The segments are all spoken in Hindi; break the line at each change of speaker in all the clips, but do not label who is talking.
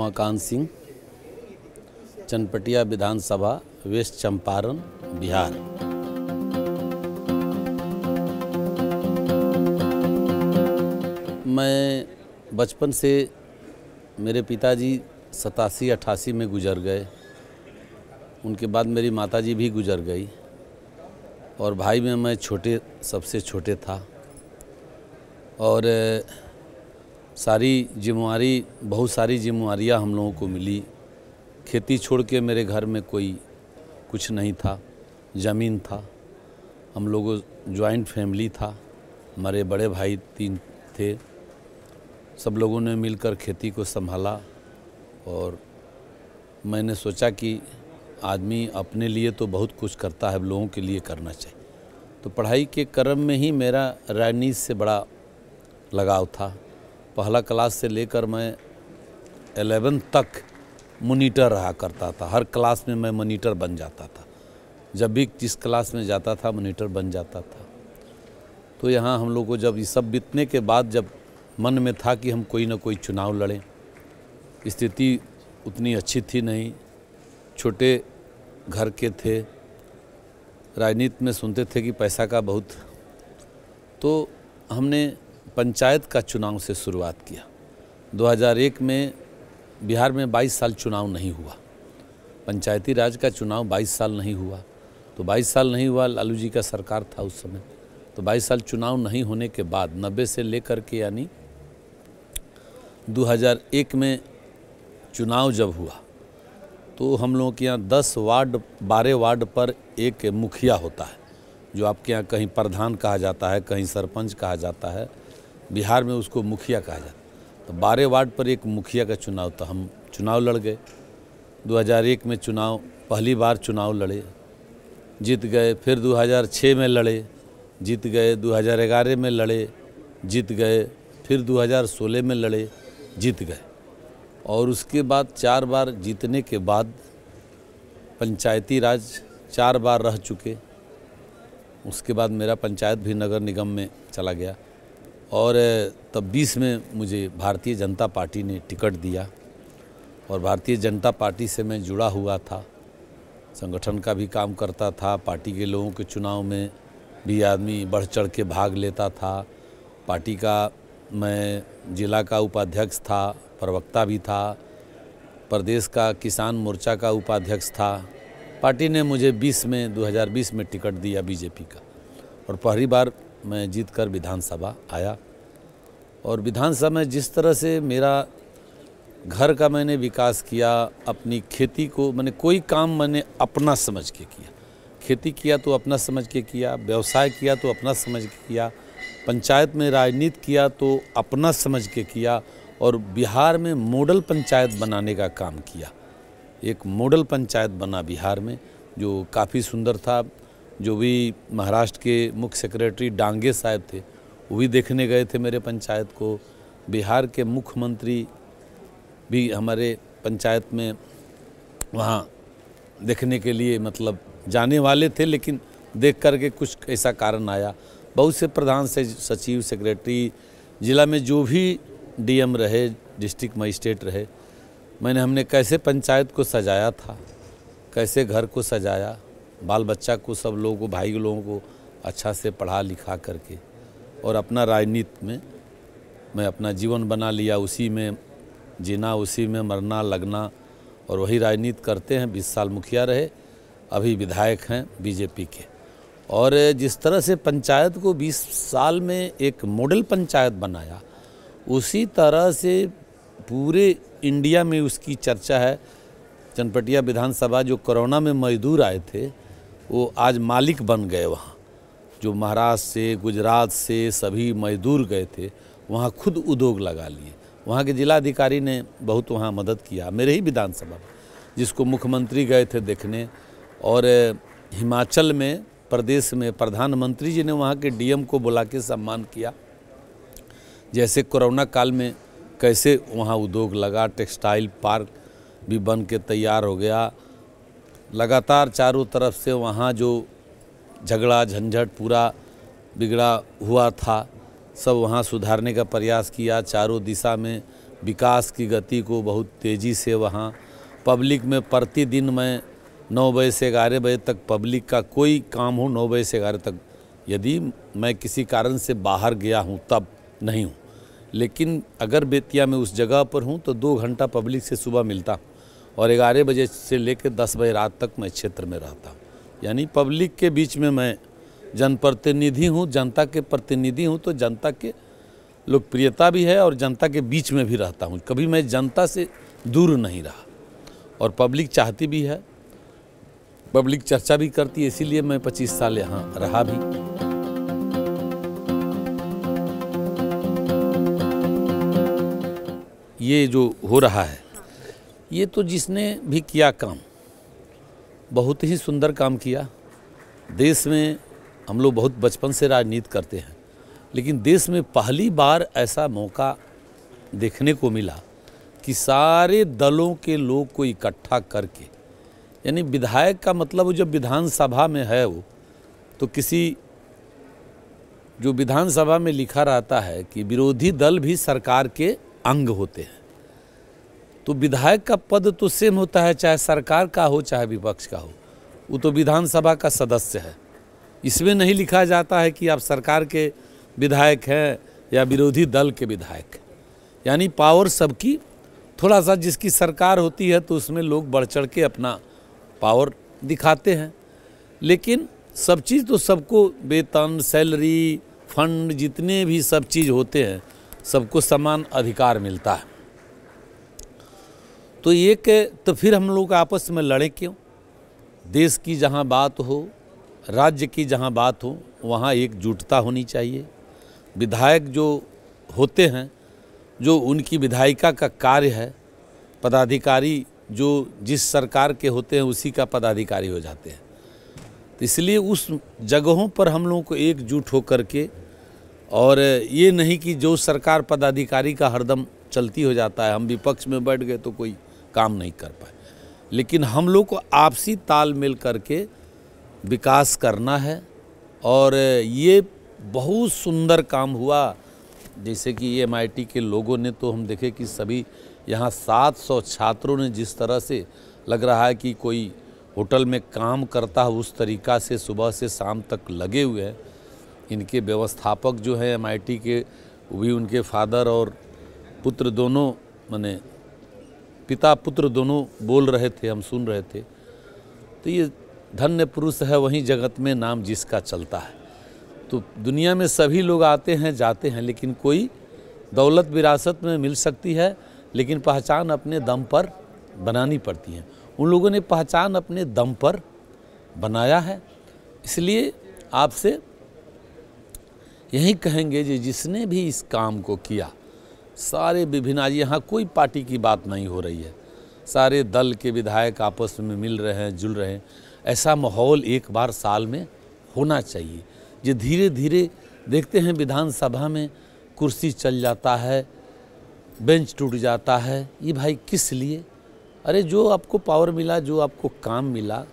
उमाकांत सिंह, चनपटिया विधानसभा, वेस्ट चंपारण, बिहार। मैं बचपन से, मेरे पिताजी 87-88 में गुजर गए। उनके बाद मेरी माताजी भी गुजर गई और भाई में मैं सबसे छोटे था। और बहुत सारी जिम्मेवारियाँ हम लोगों को मिली। खेती छोड़ के मेरे घर में कुछ नहीं था, ज़मीन था। हम लोगों जॉइंट फैमिली था, हमारे बड़े भाई 3 थे। सब लोगों ने मिलकर खेती को संभाला और मैंने सोचा कि आदमी अपने लिए तो बहुत कुछ करता है, लोगों के लिए करना चाहिए। तो पढ़ाई के क्रम में ही मेरा राजनीति से बड़ा लगाव था। पहला क्लास से लेकर मैं 11 तक मॉनिटर रहा करता था। हर क्लास में मैं मॉनिटर बन जाता था। जब भी जिस क्लास में जाता था मॉनिटर बन जाता था। तो यहाँ हम लोग को जब ये सब बीतने के बाद जब मन में था कि हम कोई ना कोई चुनाव लड़ें, स्थिति उतनी अच्छी थी नहीं, छोटे घर के थे, राजनीति में सुनते थे कि पैसा का बहुत। तो हमने पंचायत का चुनाव से शुरुआत किया। 2001 में बिहार में 22 साल चुनाव नहीं हुआ, पंचायती राज का चुनाव 22 साल नहीं हुआ। तो 22 साल नहीं हुआ, लालू जी का सरकार था उस समय। तो 22 साल चुनाव नहीं होने के बाद 90 से लेकर के यानी 2001 में चुनाव जब हुआ तो हम लोगों के यहाँ 12 वार्ड पर एक मुखिया होता है, जो आपके यहाँ कहीं प्रधान कहा जाता है, कहीं सरपंच कहा जाता है, बिहार में उसको मुखिया कहा जाता है। तो 12 वार्ड पर एक मुखिया का चुनाव था। हम चुनाव लड़ गए। 2001 में पहली बार चुनाव लड़े, जीत गए। फिर 2006 में लड़े, जीत गए। 2011 में लड़े, जीत गए। फिर 2016 में लड़े, जीत गए। और उसके बाद 4 बार जीतने के बाद पंचायती राज 4 बार रह चुके। उसके बाद मेरा पंचायत भी नगर निगम में चला गया। और तब 20 में मुझे भारतीय जनता पार्टी ने टिकट दिया और भारतीय जनता पार्टी से मैं जुड़ा हुआ था। संगठन का भी काम करता था, पार्टी के लोगों के चुनाव में भी आदमी बढ़ चढ़ के भाग लेता था। पार्टी का मैं जिला का उपाध्यक्ष था, प्रवक्ता भी था, प्रदेश का किसान मोर्चा का उपाध्यक्ष था। पार्टी ने मुझे 2020 में टिकट दिया बीजेपी का और पहली बार मैं जीतकर विधानसभा आया। और विधानसभा में जिस तरह से मेरा घर का मैंने विकास किया, अपनी खेती को कोई काम मैंने अपना समझ के किया। खेती किया तो अपना समझ के किया, व्यवसाय किया तो अपना समझ के किया, पंचायत में राजनीति किया तो अपना समझ के किया और बिहार में मॉडल पंचायत बनाने का काम किया। एक मॉडल पंचायत बना बिहार में, जो काफ़ी सुंदर था। जो भी महाराष्ट्र के मुख्य सेक्रेटरी डांगे साहब थे, वो भी देखने गए थे मेरे पंचायत को। बिहार के मुख्यमंत्री भी हमारे पंचायत में वहाँ देखने के लिए जाने वाले थे, लेकिन देख करके कुछ ऐसा कारण आया। बहुत से प्रधान से सचिव, सेक्रेटरी, जिला में जो भी डीएम रहे, डिस्ट्रिक्ट मजिस्ट्रेट रहे, हमने कैसे पंचायत को सजाया था, कैसे घर को सजाया, बाल बच्चा को, सब लोगों को, भाई लोगों को अच्छा से पढ़ा लिखा करके और अपना राजनीति में मैं अपना जीवन बना लिया। उसी में जीना, उसी में मरना, लगना और वही राजनीति करते हैं। 20 साल मुखिया रहे, अभी विधायक हैं बीजेपी के। और जिस तरह से पंचायत को 20 साल में एक मॉडल पंचायत बनाया, उसी तरह से पूरे इंडिया में उसकी चर्चा है। चनपटिया विधानसभा, जो कोरोना में मजदूर आए थे, वो आज मालिक बन गए। वहाँ जो महाराष्ट्र से, गुजरात से सभी मजदूर गए थे, वहाँ खुद उद्योग लगा लिए। वहाँ के जिलाधिकारी ने बहुत वहाँ मदद किया, मेरे ही विधानसभा में, जिसको मुख्यमंत्री गए थे देखने। और हिमाचल में, प्रदेश में प्रधानमंत्री जी ने वहाँ के डीएम को बुला के सम्मान किया। जैसे कोरोना काल में कैसे वहाँ उद्योग लगा, टेक्सटाइल पार्क भी बन के तैयार हो गया। लगातार चारों तरफ से वहाँ जो झगड़ा झंझट पूरा बिगड़ा हुआ था, सब वहाँ सुधारने का प्रयास किया। चारों दिशा में विकास की गति को बहुत तेज़ी से वहाँ पब्लिक में प्रतिदिन मैं 9 बजे से 11 बजे तक पब्लिक का कोई काम हो 9 बजे से 11 तक, यदि मैं किसी कारण से बाहर गया हूँ तब नहीं हूँ, लेकिन अगर बेतिया में उस जगह पर हूँ तो 2 घंटा पब्लिक से सुबह मिलता और 11 बजे से लेकर 10 बजे रात तक मैं क्षेत्र में रहता हूँ। यानी पब्लिक के बीच में मैं जनप्रतिनिधि हूँ, जनता के प्रतिनिधि हूँ, तो जनता के लोकप्रियता भी है और जनता के बीच में भी रहता हूँ। कभी मैं जनता से दूर नहीं रहा और पब्लिक चाहती भी है, पब्लिक चर्चा भी करती है, इसीलिए मैं 25 साल यहाँ रहा भी। ये जो हो रहा है, ये तो जिसने भी किया काम बहुत ही सुंदर काम किया। देश में हम लोग बहुत बचपन से राजनीति करते हैं, लेकिन देश में पहली बार ऐसा मौका देखने को मिला कि सारे दलों के लोग को इकट्ठा करके, यानी विधायक का मतलब जब विधानसभा में है वो, तो किसी जो विधानसभा में लिखा रहता है कि विरोधी दल भी सरकार के अंग होते हैं, तो विधायक का पद तो सेम होता है, चाहे सरकार का हो चाहे विपक्ष का हो, वो तो विधानसभा का सदस्य है। इसमें नहीं लिखा जाता है कि आप सरकार के विधायक हैं या विरोधी दल के विधायक। यानी पावर सबकी, थोड़ा सा जिसकी सरकार होती है तो उसमें लोग बढ़ चढ़ के अपना पावर दिखाते हैं, लेकिन सब चीज़ तो सबको, वेतन, सैलरी, फंड, जितने भी सब चीज़ होते हैं सबको समान अधिकार मिलता है। तो तो फिर हम लोग आपस में लड़े क्यों? देश की जहाँ बात हो, राज्य की जहाँ बात हो, वहाँ एकजुटता होनी चाहिए। विधायक जो होते हैं, जो उनकी विधायिका का कार्य है, पदाधिकारी जो जिस सरकार के होते हैं उसी का पदाधिकारी हो जाते हैं। तो इसलिए उस जगहों पर हम लोगों को एकजुट होकर के, और ये नहीं कि जो सरकार पदाधिकारी का हरदम चलती हो जाता है, हम विपक्ष में बैठ गए तो कोई काम नहीं कर पाए, लेकिन हम लोग को आपसी तालमेल करके विकास करना है। और ये बहुत सुंदर काम हुआ, जैसे कि MIT के लोगों ने, तो हम देखे कि सभी यहाँ 700 छात्रों ने जिस तरह से लग रहा है कि कोई होटल में काम करता है उस तरीक़ा से सुबह से शाम तक लगे हुए हैं। इनके व्यवस्थापक जो हैं MIT के, वो भी उनके फादर और पुत्र दोनों, माने पिता पुत्र दोनों बोल रहे थे, हम सुन रहे थे। तो ये धन्य पुरुष है वहीं जगत में नाम जिसका चलता है। तो दुनिया में सभी लोग आते हैं जाते हैं, लेकिन कोई दौलत विरासत में मिल सकती है, लेकिन पहचान अपने दम पर बनानी पड़ती है। उन लोगों ने पहचान अपने दम पर बनाया है। इसलिए आपसे यही कहेंगे कि जिसने भी इस काम को किया, सारे विभिन्न, आज यहाँ कोई पार्टी की बात नहीं हो रही है, सारे दल के विधायक आपस में मिल रहे हैं, जुल रहे हैं। ऐसा माहौल एक बार साल में होना चाहिए। जो धीरे धीरे देखते हैं विधानसभा में कुर्सी चल जाता है, बेंच टूट जाता है, ये भाई किस लिए? अरे जो आपको पावर मिला, जो आपको काम मिला,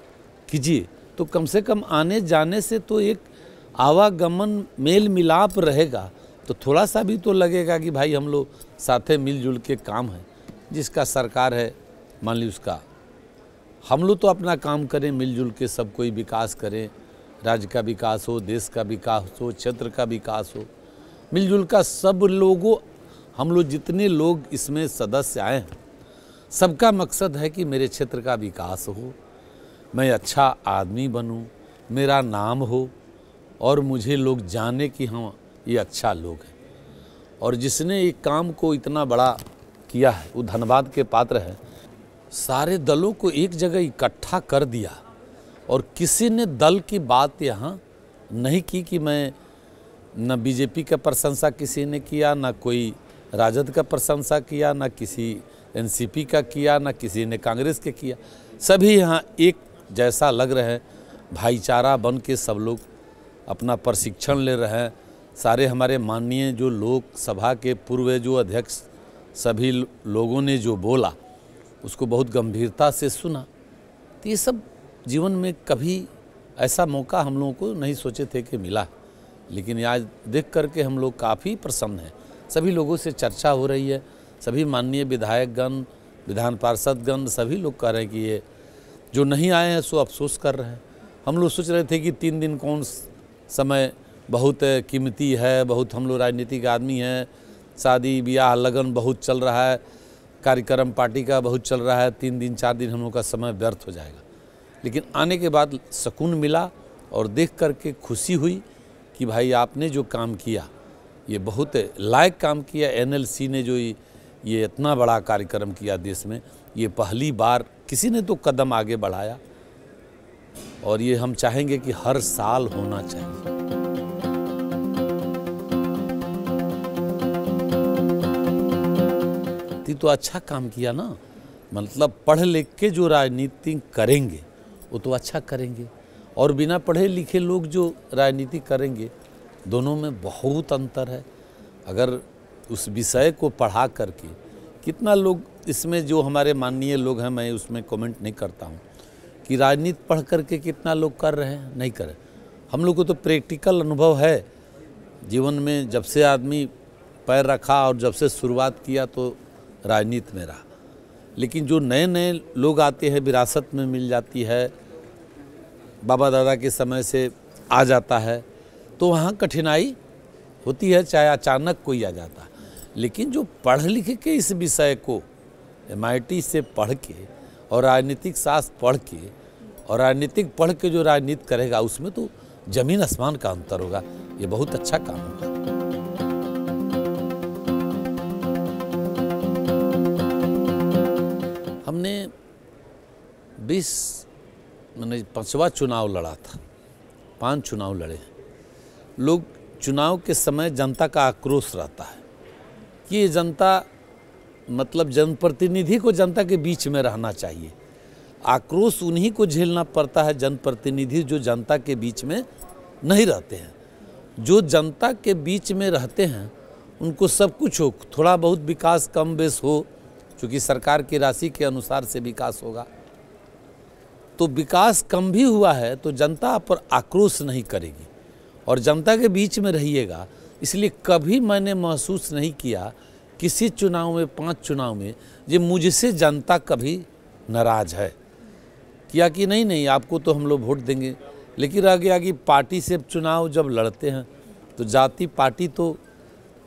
कीजिए। तो कम से कम आने जाने से तो एक आवागमन, मेल मिलाप रहेगा, तो थोड़ा सा भी तो लगेगा कि भाई हम लोग साथे मिलजुल के काम है। जिसका सरकार है, मान ली उसका, हम लोग तो अपना काम करें, मिलजुल के सब कोई विकास करें, राज्य का विकास हो, देश का विकास हो, क्षेत्र का विकास हो, मिलजुल का सब लोगों, हम लोग जितने लोग इसमें सदस्य आए हैं, सबका मकसद है कि मेरे क्षेत्र का विकास हो, मैं अच्छा आदमी बनूं, मेरा नाम हो और मुझे लोग जाने कि हाँ ये अच्छा लोग हैं। और जिसने एक काम को इतना बड़ा किया है वो धन्यवाद के पात्र है। सारे दलों को एक जगह इकट्ठा कर दिया और किसी ने दल की बात यहाँ नहीं की कि मैं, न बीजेपी का प्रशंसा किसी ने किया, ना कोई राजद का प्रशंसा किया, ना किसी एनसीपी का किया, ना किसी ने कांग्रेस के किया। सभी यहाँ एक जैसा लग रहे हैं, भाईचारा बन के सब लोग अपना प्रशिक्षण ले रहे हैं। सारे हमारे माननीय जो लोकसभा के पूर्व जो अध्यक्ष, सभी लोगों ने जो बोला उसको बहुत गंभीरता से सुना। तो ये सब जीवन में कभी ऐसा मौका हम लोगों को नहीं सोचे थे कि मिला, लेकिन आज देख करके हम लोग काफ़ी प्रसन्न हैं। सभी लोगों से चर्चा हो रही है, सभी माननीय विधायकगण, विधान पार्षदगण सभी लोग कह रहे हैं कि ये जो नहीं आए हैं सो अफसोस कर रहे हैं। हम लोग सोच रहे थे कि 3 दिन कौन समय बहुत कीमती है, बहुत हम लोग राजनीतिक आदमी हैं, शादी ब्याह लगन बहुत चल रहा है, कार्यक्रम पार्टी का बहुत चल रहा है, 3 दिन 4 दिन हम लोग का समय व्यर्थ हो जाएगा। लेकिन आने के बाद सुकून मिला और देख करके खुशी हुई कि भाई आपने जो काम किया ये बहुत लायक काम किया। NLC ने जो ये इतना बड़ा कार्यक्रम किया देश में, ये पहली बार किसी ने तो कदम आगे बढ़ाया और ये हम चाहेंगे कि हर साल होना चाहिए। तो अच्छा काम किया ना, मतलब पढ़ लिख के जो राजनीति करेंगे वो तो अच्छा करेंगे, और बिना पढ़े लिखे लोग जो राजनीति करेंगे दोनों में बहुत अंतर है। अगर उस विषय को पढ़ा करके कितना लोग इसमें जो हमारे माननीय लोग हैं, मैं उसमें कमेंट नहीं करता हूँ कि राजनीति पढ़ करके कितना लोग कर रहे हैं, नहीं कर रहे। हम लोग को तो प्रैक्टिकल अनुभव है जीवन में, जब से आदमी पैर रखा और जब से शुरुआत किया तो राजनीति में रहा। लेकिन जो नए नए लोग आते हैं, विरासत में मिल जाती है, बाबा दादा के समय से आ जाता है, तो वहाँ कठिनाई होती है, चाहे अचानक कोई आ जाता है। लेकिन जो पढ़ लिख के इस विषय को MIT से पढ़ के और राजनीतिक शास्त्र पढ़ के और राजनीतिक पढ़ के जो राजनीति करेगा, उसमें तो जमीन आसमान का अंतर होगा। ये बहुत अच्छा काम होगा। हमने 5वां चुनाव लड़ा था, 5 चुनाव लड़े हैं। लोग चुनाव के समय जनता का आक्रोश रहता है कि ये जनता, मतलब जनप्रतिनिधि को जनता के बीच में रहना चाहिए। आक्रोश उन्हीं को झेलना पड़ता है, जनप्रतिनिधि जो जनता के बीच में नहीं रहते हैं। जो जनता के बीच में रहते हैं उनको सब कुछ हो, थोड़ा बहुत विकास कम बेस हो, क्योंकि सरकार की राशि के अनुसार से विकास होगा, तो विकास कम भी हुआ है तो जनता पर आक्रोश नहीं करेगी और जनता के बीच में रहिएगा। इसलिए कभी मैंने महसूस नहीं किया किसी चुनाव में, 5 चुनाव में, ये मुझसे जनता कभी नाराज है किया कि नहीं आपको तो हम लोग वोट देंगे। लेकिन रह गया कि पार्टी से चुनाव जब लड़ते हैं तो जाति पार्टी तो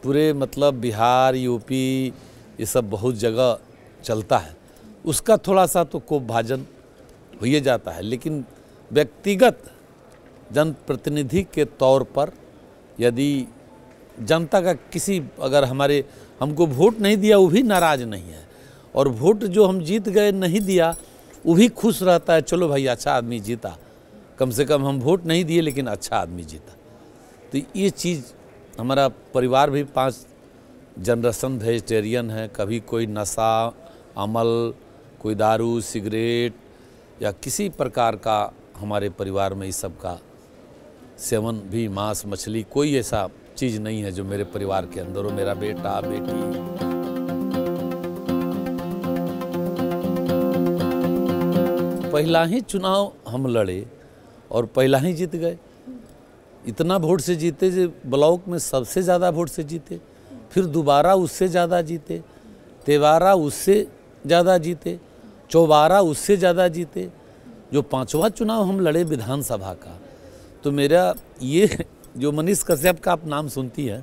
पूरे मतलब बिहार, यूपी, ये सब बहुत जगह चलता है, उसका थोड़ा सा तो कोप भाजन हो ही जाता है। लेकिन व्यक्तिगत जनप्रतिनिधि के तौर पर यदि जनता का किसी, अगर हमको वोट नहीं दिया वो भी नाराज नहीं है, और वोट जो हम जीत गए नहीं दिया वो भी खुश रहता है, चलो भाई अच्छा आदमी जीता, कम से कम हम वोट नहीं दिए लेकिन अच्छा आदमी जीता। तो ये चीज़, हमारा परिवार भी 5 जनरेशन वेजिटेरियन है। कभी कोई नशा अमल, कोई दारू सिगरेट या किसी प्रकार का हमारे परिवार में इस सब का सेवन भी, मांस मछली, कोई ऐसा चीज़ नहीं है जो मेरे परिवार के अंदर हो। मेरा बेटा बेटी, पहला ही चुनाव हम लड़े और पहला ही जीत गए। इतना वोट से जीते जो ब्लॉक में सबसे ज़्यादा वोट से जीते, फिर दोबारा उससे ज़्यादा जीते, 13 उससे ज़्यादा जीते, 14 उससे ज़्यादा जीते। जो 5वां चुनाव हम लड़े विधानसभा का, तो मेरा ये जो मनीष कश्यप का आप नाम सुनती है,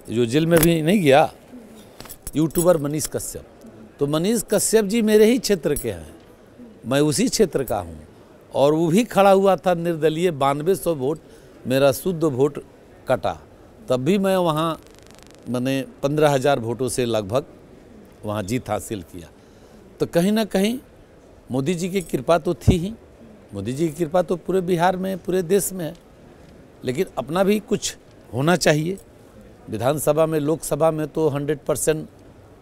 जो जेल में भी नहीं गया, यूट्यूबर मनीष कश्यप, तो मनीष कश्यप जी मेरे ही क्षेत्र के हैं, मैं उसी क्षेत्र का हूँ, और वो भी खड़ा हुआ था निर्दलीय, 9200 वोट मेरा शुद्ध वोट कटा, तब भी मैं वहाँ मैंने 15,000 वोटों से लगभग वहाँ जीत हासिल किया। तो कहीं ना कहीं मोदी जी की कृपा तो थी ही, मोदी जी की कृपा तो पूरे बिहार में, पूरे देश में है, लेकिन अपना भी कुछ होना चाहिए। विधानसभा में, लोकसभा में तो 100%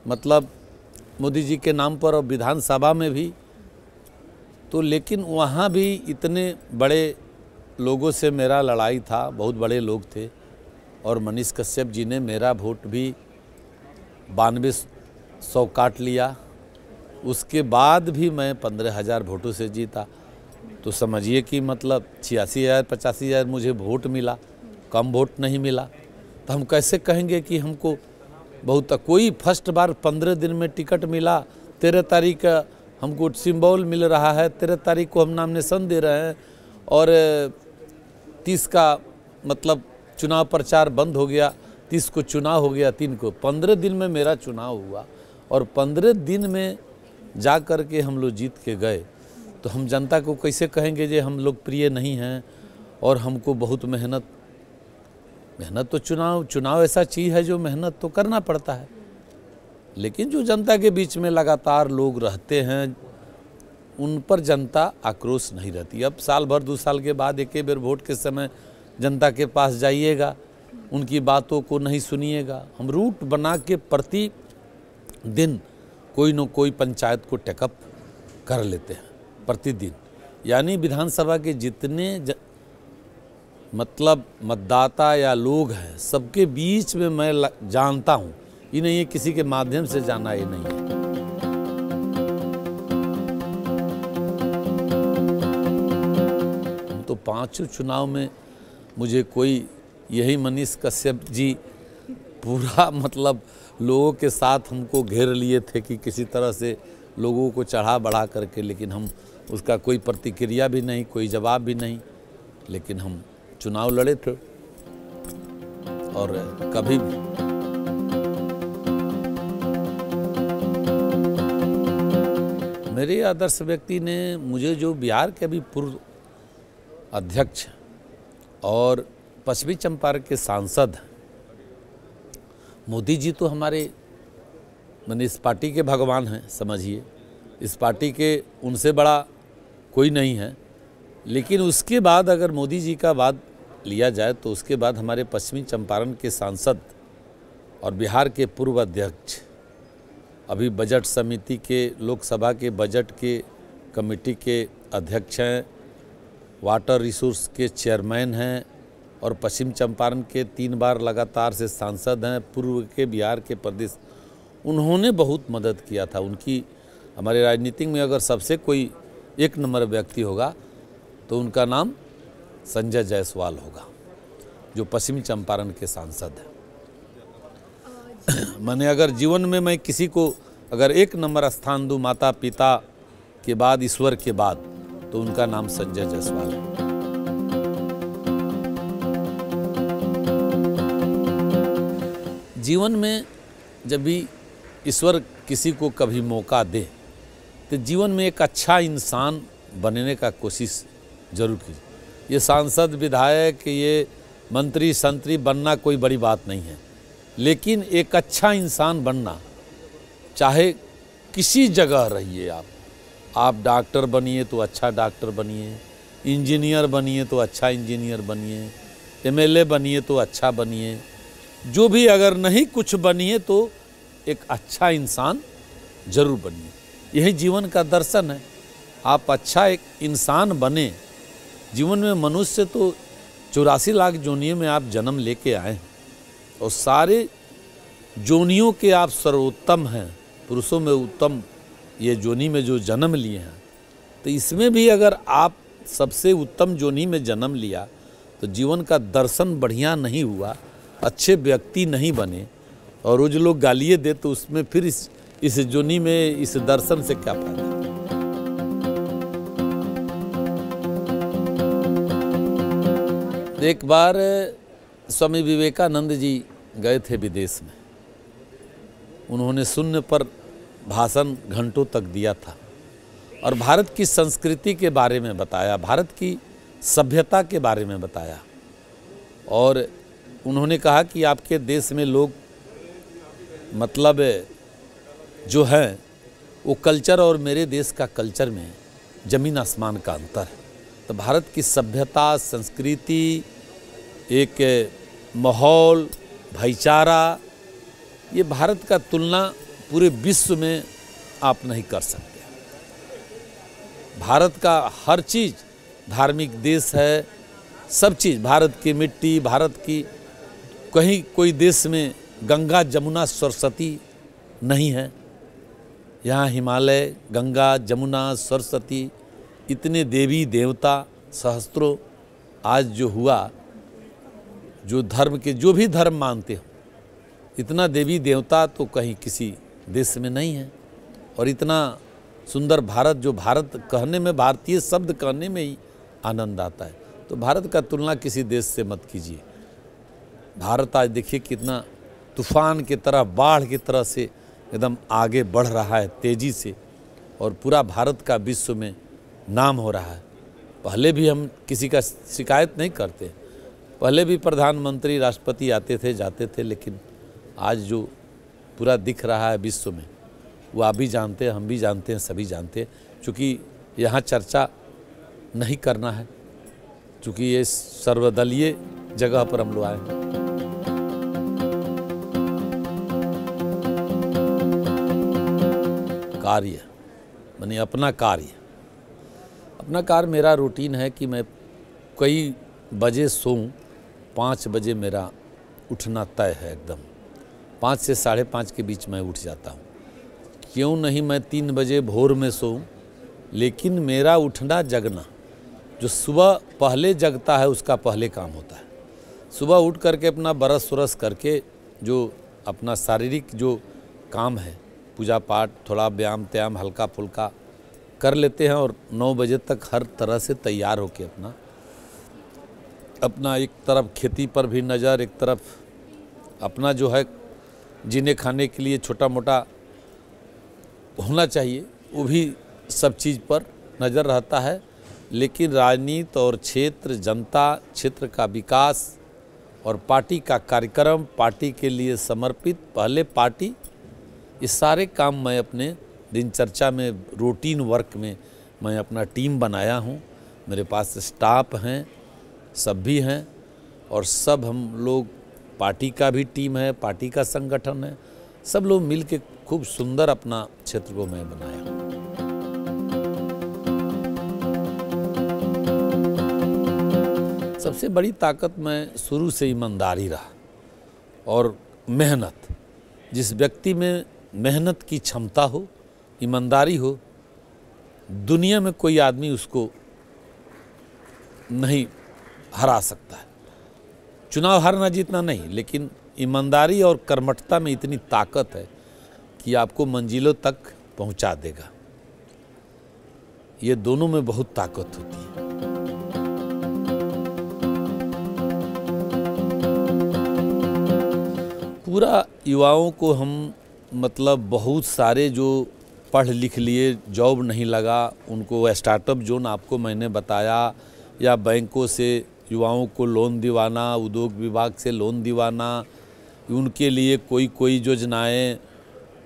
मतलब मोदी जी के नाम पर, और विधानसभा में भी तो, लेकिन वहाँ भी इतने बड़े लोगों से मेरा लड़ाई था, बहुत बड़े लोग थे, और मनीष कश्यप जी ने मेरा वोट भी 9200 काट लिया। उसके बाद भी मैं 15,000 वोटों से जीता। तो समझिए कि मतलब 86,000 85,000 मुझे वोट मिला, कम वोट नहीं मिला। तो हम कैसे कहेंगे कि हमको बहुत कोई फर्स्ट बार 15 दिन में टिकट मिला, 13 तारीख हमको सिंबल मिल रहा है, 13 तारीख को हम नॉमिनेशन दे रहे हैं और 30 का मतलब चुनाव प्रचार बंद हो गया, 30 को चुनाव हो गया, 3 को 15 दिन में मेरा चुनाव हुआ और 15 दिन में जा कर के हम लोग जीत के गए। तो हम जनता को कैसे कहेंगे जे हम लोग प्रिय नहीं हैं और हमको बहुत मेहनत तो चुनाव ऐसा चीज़ है जो मेहनत तो करना पड़ता है, लेकिन जो जनता के बीच में लगातार लोग रहते हैं उन पर जनता आक्रोश नहीं रहती। अब साल भर 2 साल के बाद एक बार वोट के समय जनता के पास जाइएगा, उनकी बातों को नहीं सुनिएगा। हम रूट बना के प्रति दिन कोई न कोई पंचायत को टेकअप कर लेते हैं प्रतिदिन, यानी विधानसभा के जितने मतलब मतदाता या लोग हैं सबके बीच में मैं जानता हूँ। ये नहीं है किसी के माध्यम से जाना, ये नहीं है। तो 5 चुनाव में मुझे कोई यही मनीष कश्यप जी पूरा मतलब लोगों के साथ हमको घेर लिए थे कि किसी तरह से लोगों को चढ़ा बढ़ा करके, लेकिन हम उसका कोई प्रतिक्रिया भी नहीं, कोई जवाब भी नहीं, लेकिन हम चुनाव लड़े थे। और कभी भी मेरे आदर्श व्यक्ति ने मुझे जो बिहार के अभी पूर्व अध्यक्ष और पश्चिमी चंपारण के सांसद हैं, मोदी जी तो हमारे मैंने इस पार्टी के भगवान हैं, समझिए इस पार्टी के उनसे बड़ा कोई नहीं है। लेकिन उसके बाद अगर मोदी जी का बात लिया जाए तो उसके बाद हमारे पश्चिमी चंपारण के सांसद और बिहार के पूर्व अध्यक्ष, अभी बजट समिति के लोकसभा के बजट के कमेटी के अध्यक्ष हैं, वाटर रिसोर्स के चेयरमैन हैं और पश्चिम चंपारण के 3 बार लगातार से सांसद हैं, पूर्व के बिहार के प्रदेश। उन्होंने बहुत मदद किया था। उनकी हमारे राजनीति में अगर सबसे कोई 1 नंबर व्यक्ति होगा तो उनका नाम संजय जायसवाल होगा, जो पश्चिमी चंपारण के सांसद हैं। मैंने अगर जीवन में मैं किसी को अगर 1 नंबर स्थान दूं माता पिता के बाद, ईश्वर के बाद, तो उनका नाम संजय जायसवाल है। जीवन में जब भी ईश्वर किसी को कभी मौका दे तो जीवन में एक अच्छा इंसान बनने का कोशिश जरूर कीजिए। ये सांसद, विधायक, ये मंत्री संतरी बनना कोई बड़ी बात नहीं है, लेकिन एक अच्छा इंसान बनना, चाहे किसी जगह रहिए आप डॉक्टर बनिए तो अच्छा डॉक्टर बनिए, इंजीनियर बनिए तो अच्छा इंजीनियर बनिए, एमएलए बनिए तो अच्छा बनिए, जो भी अगर नहीं कुछ बनिए तो एक अच्छा इंसान जरूर बनिए। यही जीवन का दर्शन है। आप अच्छा एक इंसान बने। जीवन में मनुष्य तो 84 लाख जोनियों में आप जन्म लेके आए हैं और सारे जोनियों के आप सर्वोत्तम हैं, पुरुषों में उत्तम ये जोनी में जो जन्म लिए हैं, तो इसमें भी अगर आप सबसे उत्तम जोनी में जन्म लिया तो जीवन का दर्शन बढ़िया नहीं हुआ, अच्छे व्यक्ति नहीं बने और रोज लोग गालियाँ दे तो उसमें फिर इस जोनी में इस दर्शन से क्या फायदा। एक बार स्वामी विवेकानंद जी गए थे विदेश में। उन्होंने शून्य पर भाषण घंटों तक दिया था और भारत की संस्कृति के बारे में बताया, भारत की सभ्यता के बारे में बताया और उन्होंने कहा कि आपके देश में लोग मतलब जो है वो कल्चर और मेरे देश का कल्चर में ज़मीन आसमान का अंतर है। तो भारत की सभ्यता, संस्कृति, एक माहौल, भाईचारा, ये भारत का तुलना पूरे विश्व में आप नहीं कर सकते। भारत का हर चीज़ धार्मिक देश है, सब चीज़, भारत की मिट्टी, भारत की कहीं कोई देश में गंगा जमुना सरस्वती नहीं है। यहाँ हिमालय, गंगा, जमुना, सरस्वती, इतने देवी देवता सहस्त्रों, आज जो हुआ, जो धर्म के जो भी धर्म मानते हो इतना देवी देवता तो कहीं किसी देश में नहीं है, और इतना सुंदर भारत, जो भारत कहने में, भारतीय शब्द कहने में ही आनंद आता है। तो भारत का तुलना किसी देश से मत कीजिए। भारत आज देखिए कितना तूफान की तरह, बाढ़ की तरह से एकदम आगे बढ़ रहा है तेज़ी से, और पूरा भारत का विश्व में नाम हो रहा है। पहले भी हम किसी का शिकायत नहीं करते, पहले भी प्रधानमंत्री राष्ट्रपति आते थे जाते थे, लेकिन आज जो पूरा दिख रहा है विश्व में वो आप भी जानते हैं, हम भी जानते हैं, सभी जानते हैं। चूँकि यहाँ चर्चा नहीं करना है, चूँकि ये सर्वदलीय जगह पर हम लोग आए हैं। कार्य माने अपना कार्य मेरा रूटीन है कि मैं कई बजे सोऊं, 5 बजे मेरा उठना तय है एकदम। 5 से 5:30 के बीच मैं उठ जाता हूँ। क्यों नहीं मैं 3 बजे भोर में सोऊं, लेकिन मेरा उठना जगना, जो सुबह पहले जगता है उसका पहले काम होता है। सुबह उठ करके अपना ब्रश व्रश करके जो अपना शारीरिक जो काम है, पूजा पाठ, थोड़ा व्यायाम त्याम हल्का फुल्का कर लेते हैं, और 9 बजे तक हर तरह से तैयार होके अपना एक तरफ खेती पर भी नज़र, एक तरफ अपना जो है जीने खाने के लिए छोटा मोटा होना चाहिए, वो भी सब चीज़ पर नज़र रहता है। लेकिन राजनीति और क्षेत्र, जनता क्षेत्र का विकास और पार्टी का कार्यक्रम, पार्टी के लिए समर्पित, पहले पार्टी, ये सारे काम मैं अपने दिनचर्या में, रूटीन वर्क में मैं अपना टीम बनाया हूँ। मेरे पास स्टाफ हैं, सब भी हैं, और सब हम लोग, पार्टी का भी टीम है, पार्टी का संगठन है, सब लोग मिल के खूब सुंदर अपना क्षेत्र को मैं बनाया हूँ। सबसे बड़ी ताकत मैं शुरू से ईमानदारी रहा और मेहनत। जिस व्यक्ति में मेहनत की क्षमता हो, ईमानदारी हो, दुनिया में कोई आदमी उसको नहीं हरा सकता है। चुनाव हारना जीतना नहीं, लेकिन ईमानदारी और कर्मठता में इतनी ताकत है कि आपको मंजिलों तक पहुंचा देगा। ये दोनों में बहुत ताकत होती है। पूरा युवाओं को हम मतलब बहुत सारे जो पढ़ लिख लिए, जॉब नहीं लगा, उनको स्टार्टअप जोन आपको मैंने बताया, या बैंकों से युवाओं को लोन दिवाना, उद्योग विभाग से लोन दिवाना, उनके लिए कोई योजनाएं,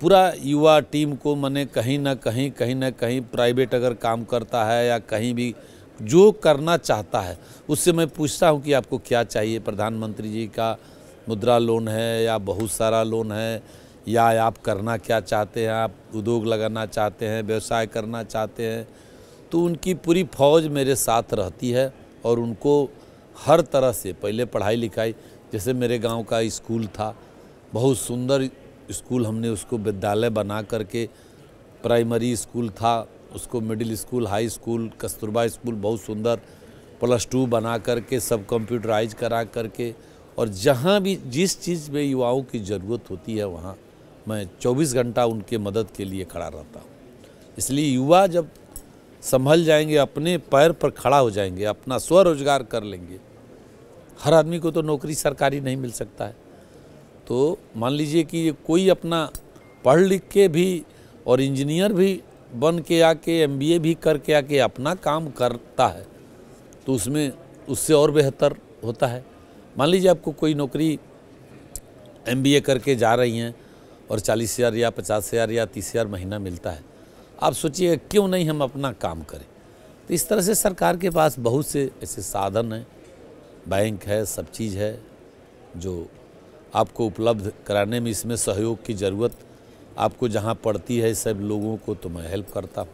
पूरा युवा टीम को मैंने कहीं ना कहीं प्राइवेट अगर काम करता है या कहीं भी जो करना चाहता है, उससे मैं पूछता हूं कि आपको क्या चाहिए। प्रधानमंत्री जी का मुद्रा लोन है या बहुत सारा लोन है, या आप करना क्या चाहते हैं, आप उद्योग लगाना चाहते हैं, व्यवसाय करना चाहते हैं, तो उनकी पूरी फौज मेरे साथ रहती है। और उनको हर तरह से, पहले पढ़ाई लिखाई, जैसे मेरे गांव का स्कूल था, बहुत सुंदर स्कूल, हमने उसको विद्यालय बना करके, प्राइमरी स्कूल था, उसको middle school, high school, Kasturba school, बहुत सुंदर +2 बना करके, सब कंप्यूटराइज करा करके, और जहाँ भी जिस चीज़ में युवाओं की ज़रूरत होती है वहाँ मैं 24 घंटा उनके मदद के लिए खड़ा रहता हूँ। इसलिए युवा जब संभल जाएंगे, अपने पैर पर खड़ा हो जाएंगे, अपना स्वरोजगार कर लेंगे, हर आदमी को तो नौकरी सरकारी नहीं मिल सकता है। तो मान लीजिए कि कोई अपना पढ़ लिख के भी और इंजीनियर भी बन के आके, MBA भी करके आके अपना काम करता है, तो उसमें उससे और बेहतर होता है। मान लीजिए आपको कोई नौकरी MBA करके जा रही हैं और 40,000 या 50,000 या 30,000 महीना मिलता है, आप सोचिए क्यों नहीं हम अपना काम करें। तो इस तरह से सरकार के पास बहुत से ऐसे साधन हैं, बैंक है, सब चीज़ है जो आपको उपलब्ध कराने में, इसमें सहयोग की ज़रूरत आपको जहाँ पड़ती है सब लोगों को, तो मैं हेल्प करता हूँ।